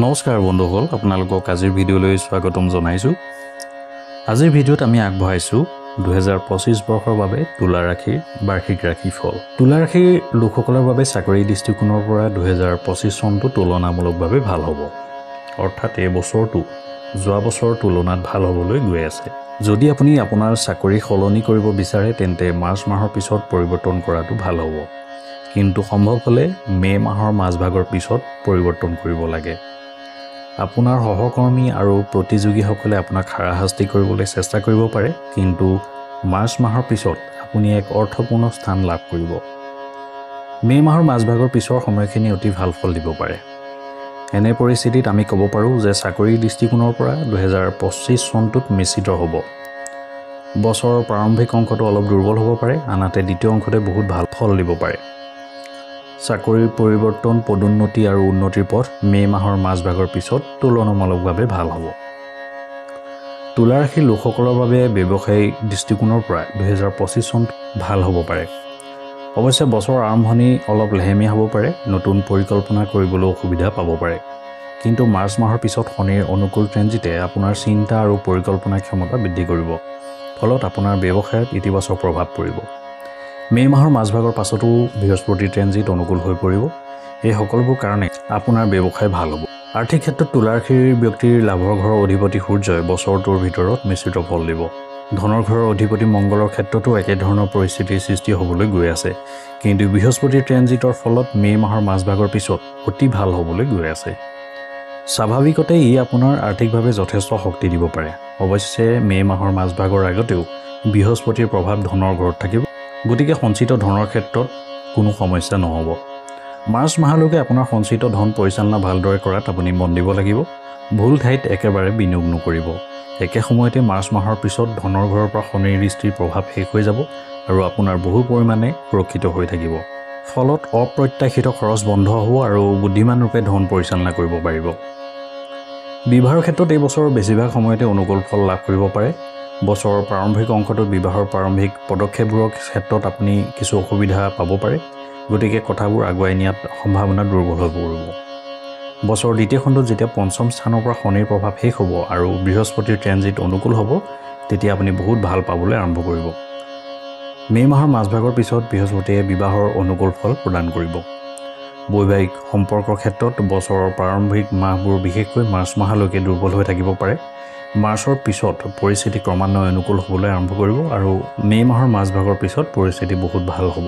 নমস্কাৰ বন্ধুসকল, আপোনালোকক আজিৰ ভিডিঅ'লৈ স্বাগতম জনাইছোঁ। আজিৰ ভিডিঅ'ত আমি আগবঢ়াইছোঁ 2025 বৰ্ষৰ বাবে তুলা ৰাশিৰ বাৰ্ষিক ৰাশিফল। তুলা ৰাশিৰ লোকসকলৰ বাবে চাকৰি দৃষ্টিকোণৰ পৰা 2025 চনটো তুলনামূলকভাৱে ভাল হ'ব। অৰ্থাৎ এই বছৰটো যোৱা বছৰৰ তুলনাত ভাল হ'বলৈ গৈ আছে। যদি আপুনি আপোনাৰ চাকৰি সলনি কৰিব বিচাৰে তেন্তে মাৰ্চ মাহৰ পিছত পৰিৱৰ্তন কৰাটো ভাল হ'ব, কিন্তু সম্ভৱ হ'লে মে' মাহৰ মাজভাগৰ পিছত পৰিৱৰ্তন কৰিব লাগে। আপোনাৰ সহকৰ্মী আৰু প্ৰতিযোগীসকলে আপোনাক হাৰাশাস্তি কৰিবলৈ চেষ্টা কৰিব পাৰে, কিন্তু মাৰ্চ মাহৰ পিছত আপুনি এক অৰ্থপূৰ্ণ স্থান লাভ কৰিব। মে' মাহৰ মাজভাগৰ পিছৰ সময়খিনি অতি ভাল ফল দিব পাৰে। এনে পৰিস্থিতিত আমি ক'ব পাৰোঁ যে চাকৰিৰ দৃষ্টিকোণৰ পৰা 2025 চনটোত মিশ্ৰিত হ'ব। বছৰৰ প্ৰাৰম্ভিক অংশটো অলপ দুৰ্বল হ'ব পাৰে, আনহাতে দ্বিতীয় অংশতে বহুত ভাল ফল দিব পাৰে। চাকৰিৰ পৰিৱৰ্তন, পদোন্নতি আৰু উন্নতিৰ পথ মে' মাহৰ মাজভাগৰ পিছত তুলনামূলকভাৱে ভাল হ'ব। তুলা ৰাশিৰ লোকসকলৰ বাবে ব্যৱসায়িক দৃষ্টিকোণৰ পৰা 2025 চন ভাল হ'ব পাৰে। অৱশ্যে বছৰৰ আৰম্ভণি অলপ লেহেমীয়া হ'ব পাৰে, নতুন পৰিকল্পনা কৰিবলৈ অসুবিধা পাব পাৰে। কিন্তু মাৰ্চ মাহৰ পিছত শনিৰ অনুকূল ট্ৰেনজিটে আপোনাৰ চিন্তা আৰু পৰিকল্পনাৰ ক্ষমতা বৃদ্ধি কৰিব, ফলত আপোনাৰ ব্যৱসায়ত ইতিবাচক প্ৰভাৱ পৰিব। মে' মাহৰ মাজভাগৰ পাছতো বৃহস্পতিৰ ট্ৰেনজিট অনুকূল হৈ পৰিব। এই সকলোবোৰ কাৰণে আপোনাৰ ব্যৱসায় ভাল হ'ব। আৰ্থিক ক্ষেত্ৰত তুলা ৰাশিৰ ব্যক্তিৰ লাভৰ ঘৰৰ অধিপতি সূৰ্যই বছৰটোৰ ভিতৰত মিশ্ৰিত ফল দিব। ধনৰ ঘৰৰ অধিপতি মংগলৰ ক্ষেত্ৰতো একেধৰণৰ পৰিস্থিতিৰ সৃষ্টি হ'বলৈ গৈ আছে, কিন্তু বৃহস্পতিৰ ট্ৰেনজিটৰ ফলত মে' মাহৰ মাজভাগৰ পিছত অতি ভাল হ'বলৈ গৈ আছে। স্বাভাৱিকতে ই আপোনাৰ আৰ্থিকভাৱে যথেষ্ট শক্তি দিব পাৰে। অৱশ্যে মে' মাহৰ মাজভাগৰ আগতেও বৃহস্পতিৰ প্ৰভাৱ ধনৰ ঘৰত থাকিব, গতিকে সঞ্চিত ধনৰ ক্ষেত্ৰত কোনো সমস্যা নহ'ব। মাৰ্চ মাহলৈকে আপোনাৰ সঞ্চিত ধন পৰিচালনা ভালদৰে কৰাত আপুনি মন দিব লাগিব। ভুল ঠাইত একেবাৰে বিনিয়োগ নকৰিব। একে সময়তে মাৰ্চ মাহৰ পিছত ধনৰ ঘৰৰ পৰা শনিৰ দৃষ্টিৰ প্ৰভাৱ শেষ হৈ যাব আৰু আপোনাৰ বহু পৰিমাণে সুৰক্ষিত হৈ থাকিব। ফলত অপ্ৰত্যাশিত খৰচ বন্ধ হ'ব আৰু বুদ্ধিমান ৰূপে ধন পৰিচালনা কৰিব পাৰিব। বিবাহৰ ক্ষেত্ৰত এই বছৰৰ বেছিভাগ সময়তে অনুকূল ফল লাভ কৰিব পাৰে। বছৰৰ প্ৰাৰম্ভিক অংশটোত বিবাহৰ প্ৰাৰম্ভিক পদক্ষেপবোৰৰ ক্ষেত্ৰত আপুনি কিছু অসুবিধা পাব পাৰে, গতিকে কথাবোৰ আগুৱাই নিয়াত সম্ভাৱনা দুৰ্বল হৈ পৰিব। বছৰৰ দ্বিতীয় খণ্ডত যেতিয়া পঞ্চম স্থানৰ পৰা শনিৰ প্ৰভাৱ শেষ হ'ব আৰু বৃহস্পতিৰ ট্ৰেনজিট অনুকূল হ'ব, তেতিয়া আপুনি বহুত ভাল পাবলৈ আৰম্ভ কৰিব। মে' মাহৰ মাজভাগৰ পিছত বৃহস্পতিয়ে বিবাহৰ অনুকূল ফল প্ৰদান কৰিব। বৈবাহিক সম্পৰ্কৰ ক্ষেত্ৰত বছৰৰ প্ৰাৰম্ভিক মাহবোৰ বিশেষকৈ মাৰ্চ মাহলৈকে দুৰ্বল হৈ থাকিব পাৰে। মাৰ্চৰ পিছত পৰিস্থিতি ক্ৰমান্বয়ে অনুকূল হ'বলৈ আৰম্ভ কৰিব আৰু মে' মাহৰ মাজভাগৰ পিছত পৰিস্থিতি বহুত ভাল হ'ব।